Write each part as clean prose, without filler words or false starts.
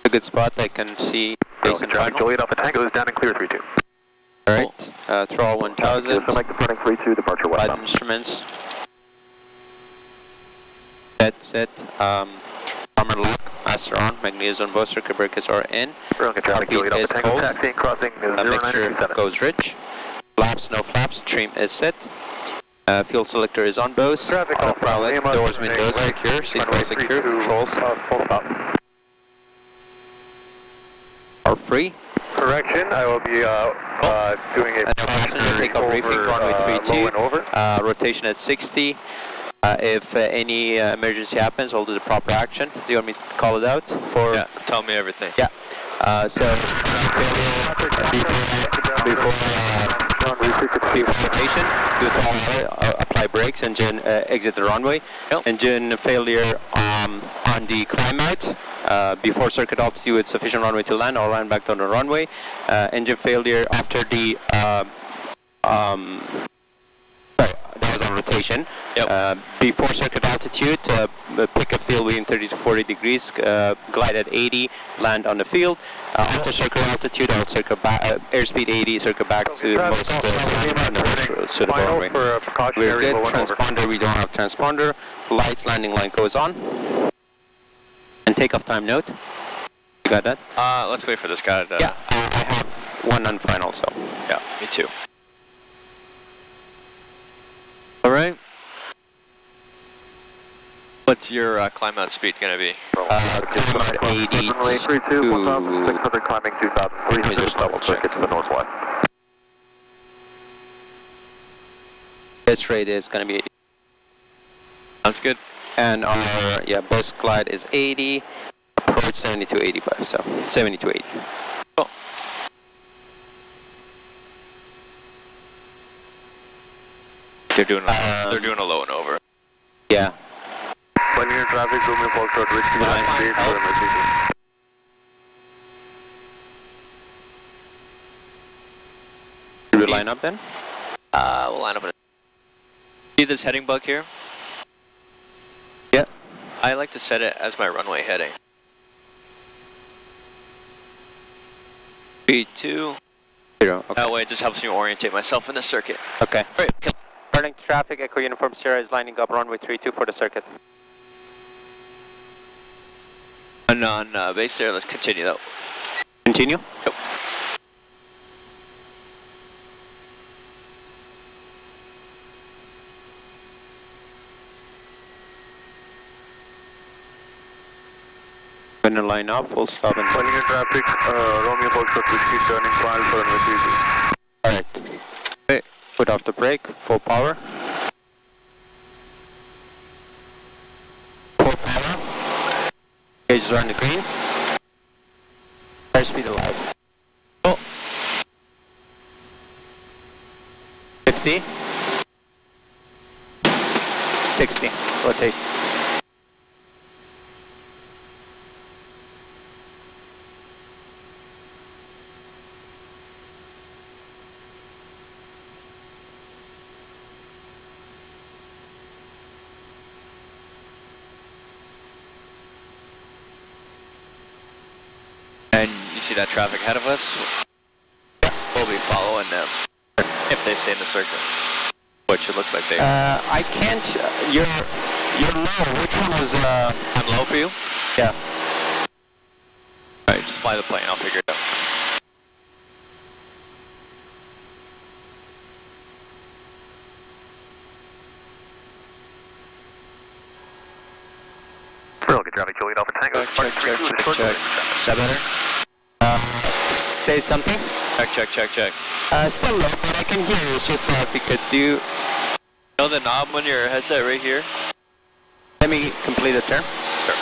a good spot. I can see base and final. Juliet Alpha Tango is down and clear 3-2. Alright, throttle 1000. Select departing 3-2, departure Flight westbound. instruments. Set. Armor lock, master on, magnesium both circuit breakers are in. Juliet Alpha Tango, taxiing crossing mixture goes rich. Flaps, no flaps, trim is set. Fuel selector is on both. Autopilot, doors, windows secure, seatbelt secure, controls full stop. Are free. Correction, I will be doing a passenger takeoff briefing, runway 32, rotation at 60. If any emergency happens, I'll do the proper action. Do you want me to call it out? For yeah, tell me everything. Yeah. Before rotation, do the runway, apply brakes, engine exit the runway. Yep. Engine failure on the climb out. Before circuit altitude with sufficient runway to land, I'll land back down the runway. Engine failure after the that was on rotation. Yep. Before circuit altitude, pick a field within 30 to 40 degrees, glide at 80, land on the field. After circuit altitude, I'll circle back, airspeed 80, circle back to most suitable runway. We're good. Transponder, we don't have transponder. Lights, landing line goes on. And takeoff time note. You got that? Let's wait for this guy to... Yeah, I have one on final, so. Yeah, me too. All right. What's your climb out speed going to be? Climb out 82. 1,600 climbing 2,300 level circuit to the northwest. Pitch rate is going to be 80. Sounds good. And our bus glide is 80. Approach 70 to 85, so 70 to 80. Cool. They're doing a low and over. Yeah. Linear traffic, Romeo Foxtrot, risky line space for emergency. Should we line up then? We'll line up in a... See this heading bug here? Yeah. I like to set it as my runway heading. Speed 2. 0, okay. That way it just helps me orientate myself in the circuit. Okay. Great. Turning traffic, Echo Uniform Sierra is lining up runway 32 for the circuit. And on base there, let's continue though. Continue? Yep. Gonna line up, full stop and... Linear traffic, Romeo Foxtrot, risky turning final for emergency. Alright. Okay. Put off the brake, full power. Full power. Gauges are on the green. Airspeed alive. Oh. 50. 60. Rotate. And you see that traffic ahead of us? We'll be following them if they stay in the circle, which it looks like they are. I can't, you're low. Which one was, I'm low for you? Yeah. Alright, just fly the plane, I'll figure it out. Good traffic, Juliet Alpha Tango. Check. Is that better? Say something? Check. Still low, but I can hear you. It's just if you could do... You know the knob on your headset right here? Let me complete the turn. Sure.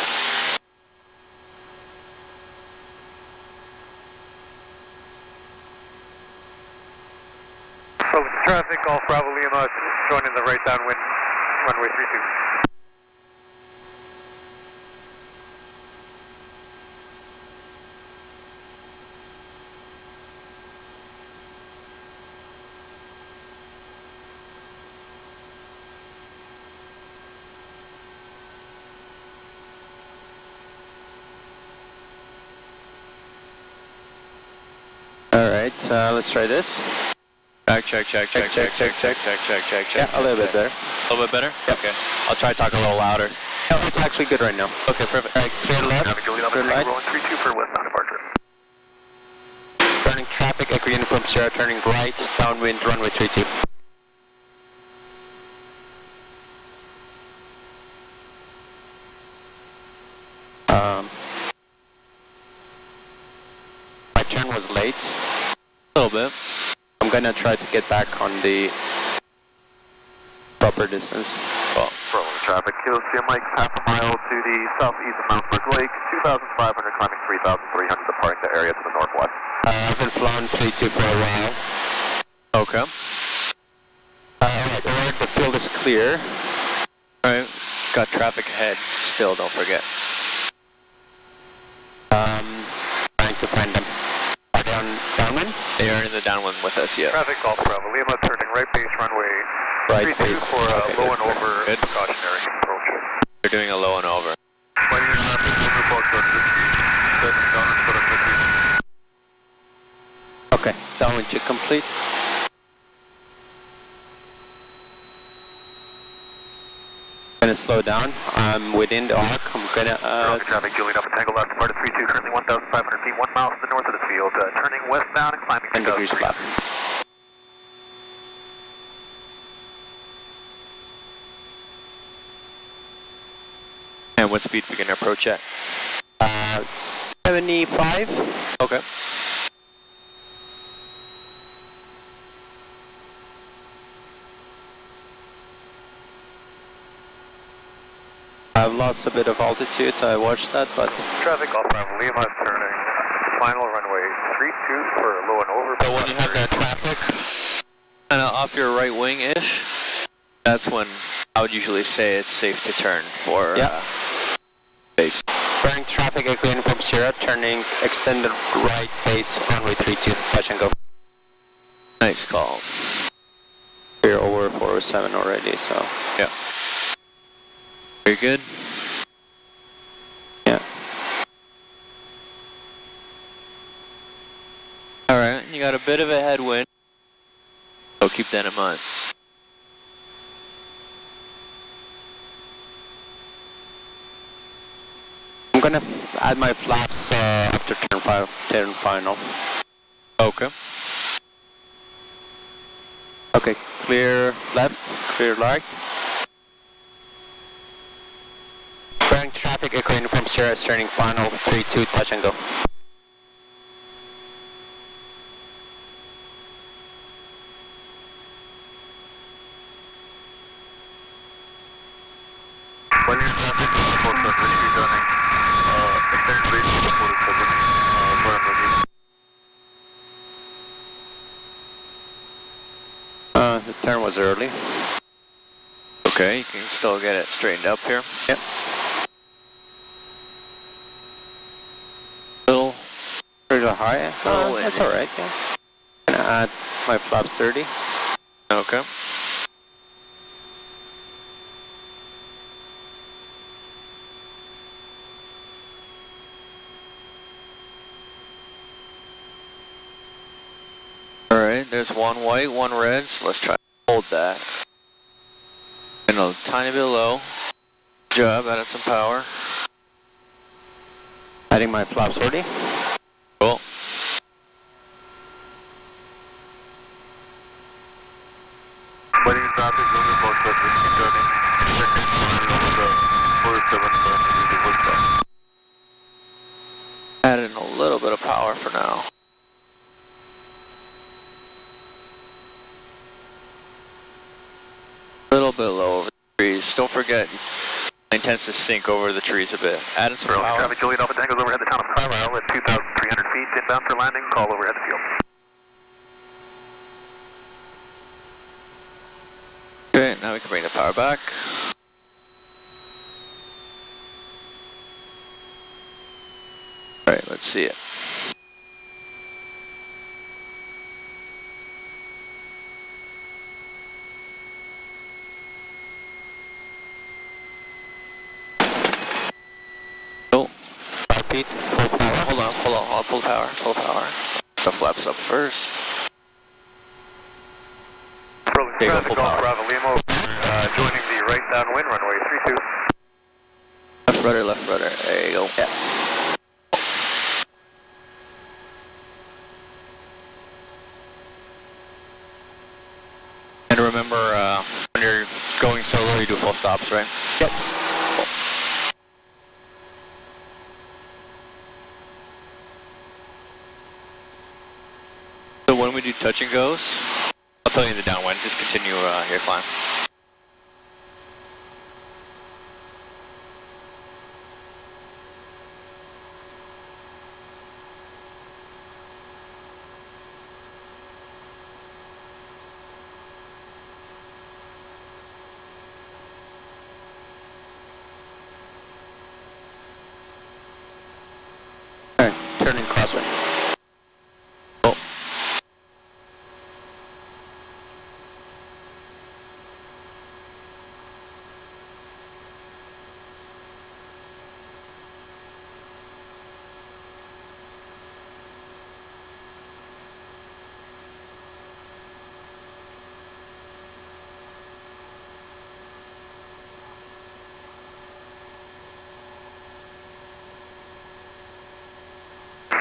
So traffic, Golf Bravo Lima, going in the right downwind, runway 32. Alright, let's try this. Check. Yeah, a little bit better. A little bit better? Yep. Okay. I'll try to talk a little louder. No, it's actually good right now. Okay, perfect. Alright, clear left, Traffic Juliet Alpha clear Tango right. rolling 32 for westbound departure. Turning traffic, Echo Uniform Sierra, turning right, downwind, runway 32. My turn was late. A little bit. I'm gonna try to get back on the proper distance. Well, problem traffic. Kilo Sierra Mike, half a mile to the southeast of Mountsburg Lake, 2,500 climbing 3,300, departing the area to the northwest. I've been flying 32 for a while. Okay. Alright, the field is clear. Alright. Got traffic ahead still, don't forget. Trying to find them. Are they on downwind? They are in the downwind with us yet. Traffic Golf Bravo, Lima turning right base runway Right 32 base. for a Okay, low good. and over Good. precautionary approach. They're doing a low and over. Okay, downwind check complete. Gonna slow down. I'm within the arc. I'm gonna Traffic Juliet Alpha Tango left departed 32, currently 1,500 feet, 1 mile to the north of the field, turning westbound and climbing 10 degrees 2,300. flat. And what speed we can approach at? 75. Okay. I've lost a bit of altitude. I watched that, but Traffic Golf Bravo, Lima turning final runway 32 for a low and over. So when you have that traffic kind of off your right wing-ish, that's when I would usually say it's safe to turn for base. turning traffic, Echo Uniform Sierra, turning extended right base, runway 32, touch and go. Nice call. We're over 407 already, so. Yeah. Very good. Yeah. Alright, you got a bit of a headwind, so keep that in mind. I'm gonna add my flaps after turn final. Okay. Okay, clear left, clear right. Turning traffic, Echo Uniform Sierra, turning final, 32, touch and go. When you're traffic, Foxtrot, whiskey turning, extended base to 47, for emergency. The turn was early. Okay, you can still get it straightened up here. Yep. Little. Pretty high. Oh, That's alright, yeah. Gonna add my flaps 30. Okay. Alright, there's one white, one red, so let's try to hold that. And a tiny bit low. Good job, added some power. Adding my flaps 40. Cool. When you're traffic, Lima Foxtrot, whiskey turning, second mile over the 47, for emergency full stop. Adding a little bit of power for now. A little bit low over the trees. Don't forget, it tends to sink over the trees a bit. Adding some power. Traffic Juliet Alpha Tango's overhead the town of Carlisle at 2,300 feet, inbound for landing, call overhead the field. Okay, now we can bring the power back. Alright, let's see it. Repeat, full power. Hold on, I'll pull power. The flaps up first. Berlin Okay, go traffic, full Golf power. Bravo Lima, joining the right downwind, runway 32. Left rudder. There you go. Yeah. And remember, when you're going solo, you do full stops, right? Yes. So when we do touch and goes, I'll tell you in the downwind, just continue your climb. Alright, turning crosswind. Oh.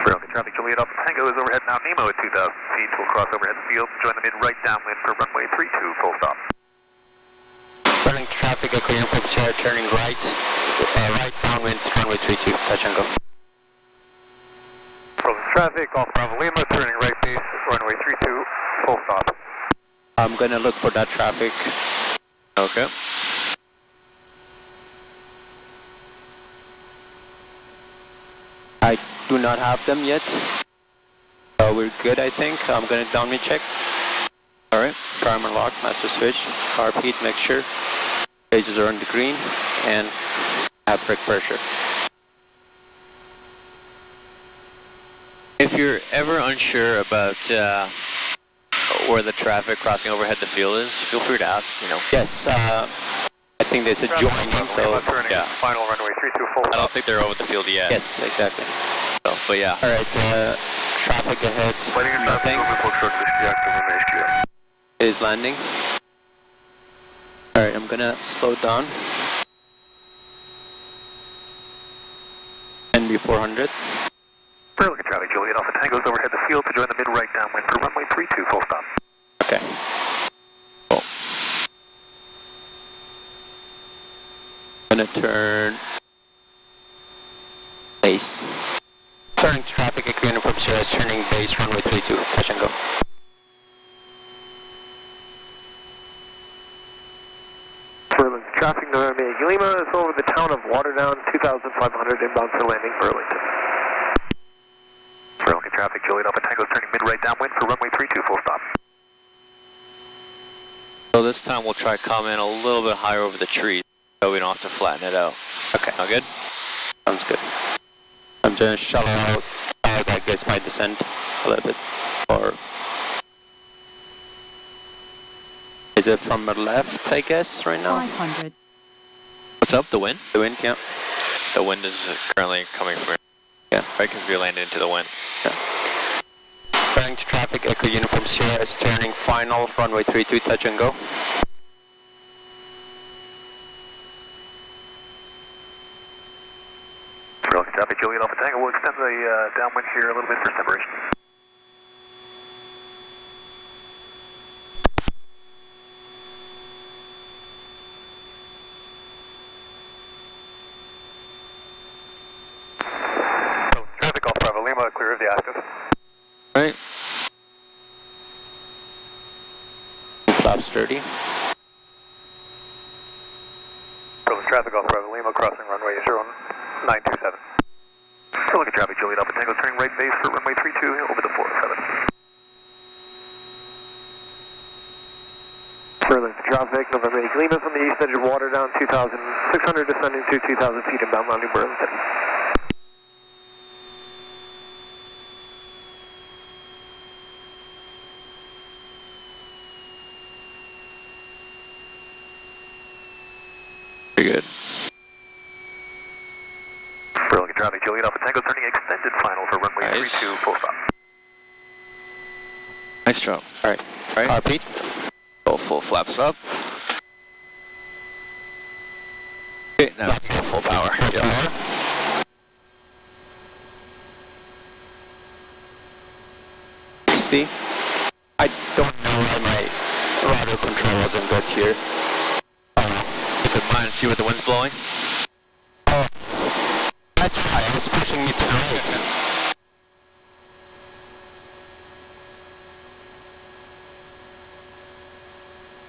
Berlin traffic, Juliet Alpha Tango is overhead now Nemo at 2,000 feet. We'll cross overhead the field, join the mid-right downwind for runway 32, full stop. Running traffic, Echo from Sierra, turning right. Right downwind, runway 32, touch and go. Berlin traffic, Golf Bravo Lima, turning right base, runway 32, full stop. I'm gonna look for that traffic. Okay. I do not have them yet. We're good, I think. I'm gonna downwind check. Alright, primer lock, master switch, carb heat mixture. Gauges are on the green, and have brake pressure. If you're ever unsure about where the traffic crossing overhead the field is, feel free to ask, you know. Yes, I think there's a joining, so turning, yeah. final runway 32, full I stop. don't think they're over the field yet. yes, exactly. So, but yeah. Alright, traffic ahead, nothing, is landing. Alright, I'm gonna slow down. NB 400. Berlin traffic, Juliet Alpha Tango's overhead the field to join the mid-right downwind for runway 32, full stop. Okay. Cool. Gonna turn base. Turning traffic, Echo Uniform Sierra, turning base, runway 32, touch and go. Berlin traffic, November Lima is over the town of Waterdown, 2,500 inbound for landing, Burlington. Berlin traffic, Juliet Alpha Tango's turning mid-right downwind for runway 32, full stop. So this time we'll try coming in a little bit higher over the trees, so we don't have to flatten it out. Okay. All good? Sounds good. I'm just shallow out, I guess my descent a little bit. Or is it from the left, I guess, right now? 500. What's up, the wind? The wind, yeah. The wind is currently coming from, Yeah. right, because we landed into the wind. Bearing to traffic, Echo Uniform Sierra is turning final, runway 32, touch and go. Berlin traffic, Juliet Alpha Tango will extend the downwind here a little bit for separation. Traffic, Golf Bravo Lima, clear of the active. Right. Flaps 30. Berlin traffic, Golf Bravo Lima, crossing runway 0927. Berlin traffic, Juliet Alpha Tango, turning right base for runway 32 over the 407. Berlin traffic, November Lima from the east edge of Waterdown, 2,600 descending to 2,000 feet inbound landing Burlington. Pretty good. Berlin traffic, Juliet Alpha Tango, turning extended final for runway Nice. 32, full stop. Nice job. Alright. Right. Repeat. Go full flaps up. Okay, now go full power. Yep. I don't know why my rudder control wasn't good here. Keep in mind, see where the wind's blowing? Oh, that's why it was pushing me to the right.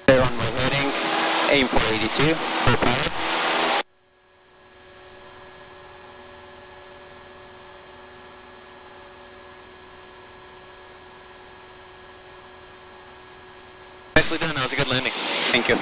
They're on my heading, aim for 82, full power. Nicely done, that was a good landing. Thank you.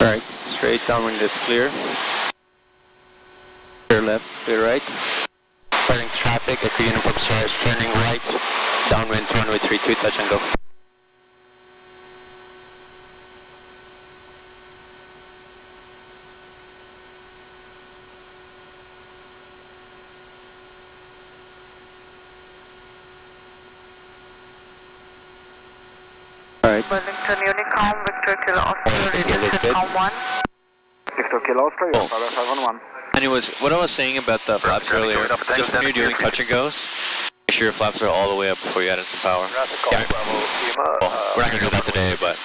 Alright, straight downwind is clear. Clear left, clear right. Clearing traffic, Echo Uniform Sierra is turning right. Downwind to runway 32, touch and go. Alright. Wellington Unicom, Victor Kilo Oscar, radius COM 1. Victor Kilo Oscar, you're 511. Anyways, what I was saying about the flaps earlier, just when you're doing touch and goes, make sure your flaps are all the way up before you add in some power. Yeah. Well, we're not going to do that today, but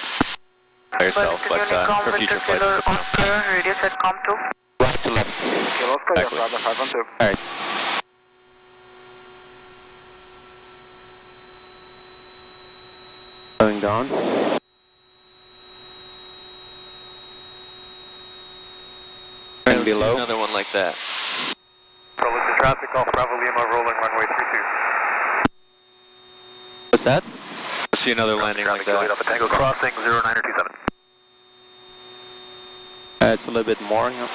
by yourself, but for future flights. Oscar, radius at COM 2. Right to left. Kilo Oscar, you're 512. Alright. Going down. And below. Another one like that. Prolix traffic off Bravo Lima, rolling runway 32. What's that? Let's see another landing like that. Tango crossing 0927. It's a little bit more, yeah.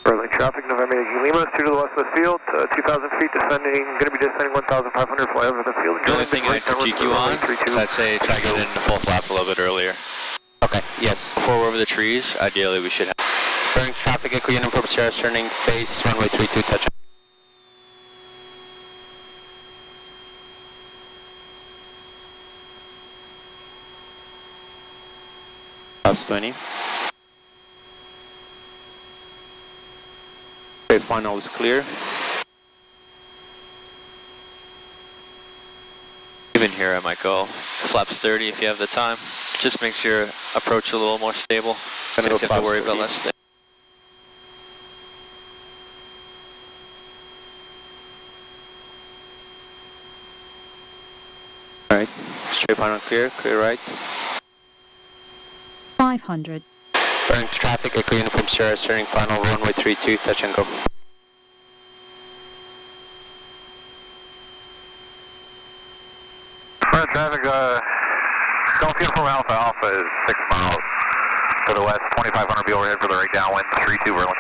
Early traffic, November Yankee Lima, to the west of the field, 2,000 feet, descending, going to be descending 1,500, fly over the field. The only thing I'd critique you on is I'd say try to get in the full flaps a little bit earlier. Okay, yes. Before we're over the trees, ideally we should have. Clearing traffic, Echo Uniform Sierra is turning face, runway 32, touch. Flaps 20. Okay, final is clear. Even here I might go flaps 30 if you have the time. Just makes your approach a little more stable. Gonna Since go you have to worry 30. about less things. Alright, straight final clear, clear right. 500. Clearing traffic, Echo Uniform Sierra is turning final, runway 32, touch and go. Current traffic, Golf Uniform Alpha Alpha is 6 miles to the west, 2,500 be overhead for the right downwind, 32 Berlin.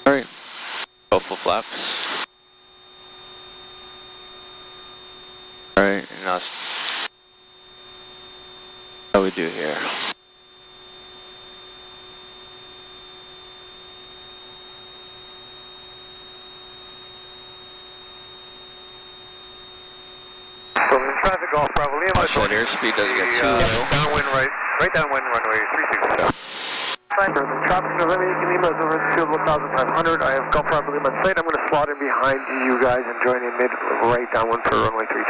Alright. Go full flaps. Alright, now how we do here? Traffic off Bravo Lima. Watch that airspeed doesn't get too low. Downwind right downwind runway 32. Traffic November Yankee Lima is over the field 1,500. I have Gulf Bravo Lima in sight. I'm going to slot in behind you guys and join in mid right downwind for runway 32.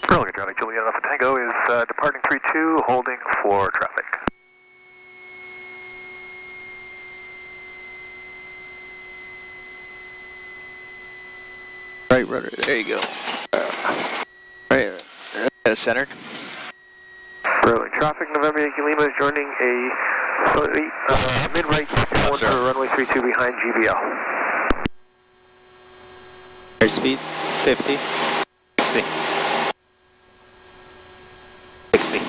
Early traffic, Juliet Alpha Tango is departing 32, holding for traffic. Right rudder, there you go. Right, centered. Berlin traffic, November Yankee Lima is joining a slightly mid-right one for runway 32 behind GBL. Airspeed 50, 60, 60.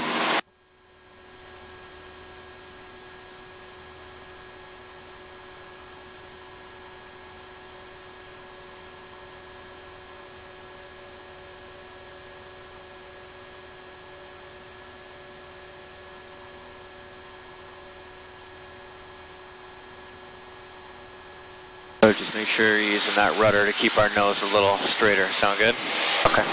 So just make sure you're using that rudder to keep our nose a little straighter. Sound good? Okay.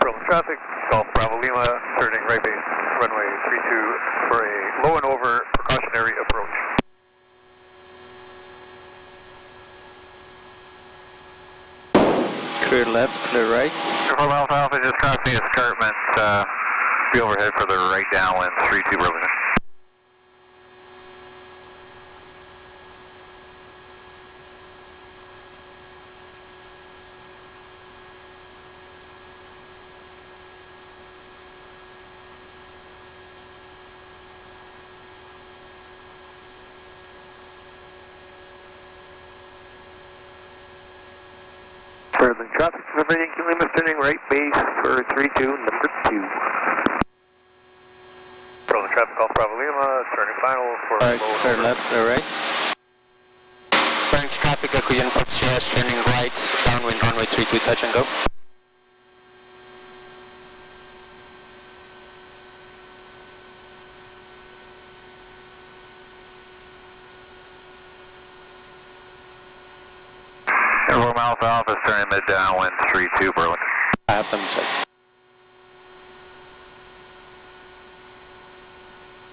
Berlin traffic, Golf Bravo Lima, turning right base, runway 32 for a low and over precautionary approach. Clear left, clear right. From Alpha Alpha, just crossing escarpment, be overhead for the right downwind, 32 Berlin. Berlin traffic, November Yankee Lima, turning right base for 32, number 2. Berlin traffic, Golf Bravo Lima, turning final for Alright, clear left, clear right. French traffic, Akuyan from Sierra, turning right, downwind runway 32, touch and go. From Alpha Alpha, turning mid downwind, 32 Berlin. I have them set.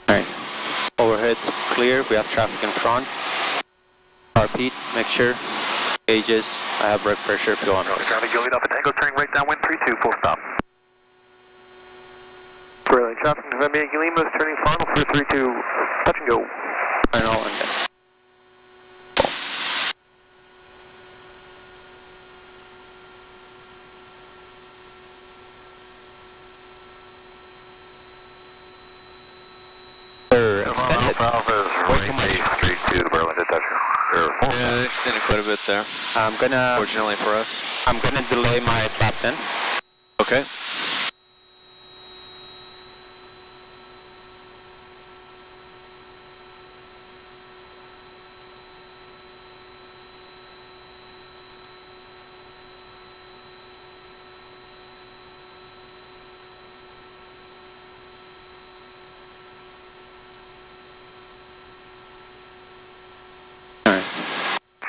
Alright, overhead clear, we have traffic in front. Repeat, make sure. Gauges, I have brake pressure if you want. Traffic, you'll lead up a tango, turning right downwind, 32, full stop. Berlin traffic, November Yankee Lima is turning final for 32, touch and go. Final and then. Alpha is right base, 32 Berlin to touch. Yeah, they extended quite a bit there. Fortunately for us. I'm gonna delay my captain. Okay.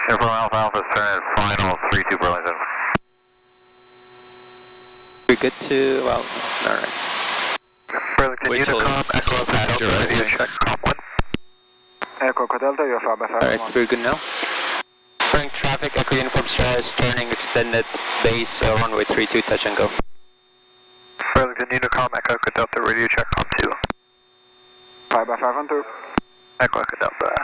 From Alpha Alpha, turning final, 32 Berlin. We're good to, well, alright. Burlington Wait till Unicom, Echo passenger, Delta, right? radio check, comp 1. Echo Delta, you're far by 5. Alright, we're good now. Frank traffic, Echo Uniform Sierra is turning extended base, runway 32, touch and go. Burlington Unicom, Echo Delta, radio check, comp 2. 5 by 5 on through. Echo Delta.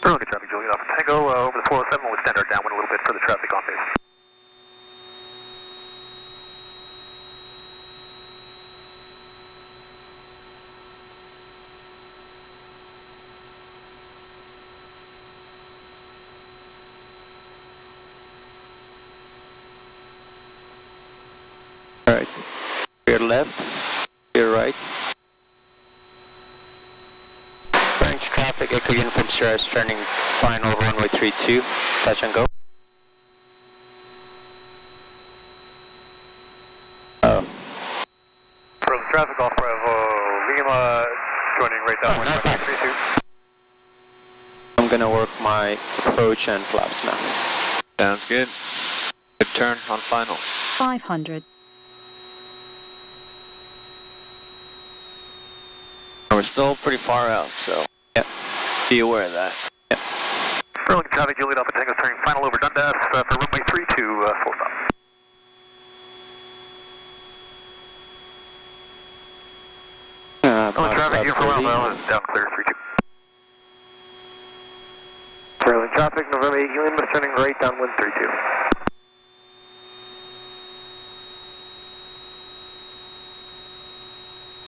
Burlington traffic, Juliet Alpha Tango, over the 407, we'll extend our downwind a little bit for the traffic on base. Alright, clear left, clear right. French traffic, Echo Uniform Sierra is turning final, runway 32, touch and go. From traffic off Bravo Lima, joining right down runway 32. I'm gonna work my approach and flaps now. Sounds good. Good turn on final. 500. We're still pretty far out, so yeah, be aware of that. Yeah. Burlington traffic, Juliet Alpha Tango, turning final over Dundas for runway 32, full stop. you for Alpha, down clear 32. Trailing traffic, November 8 Lima, turning right down 132.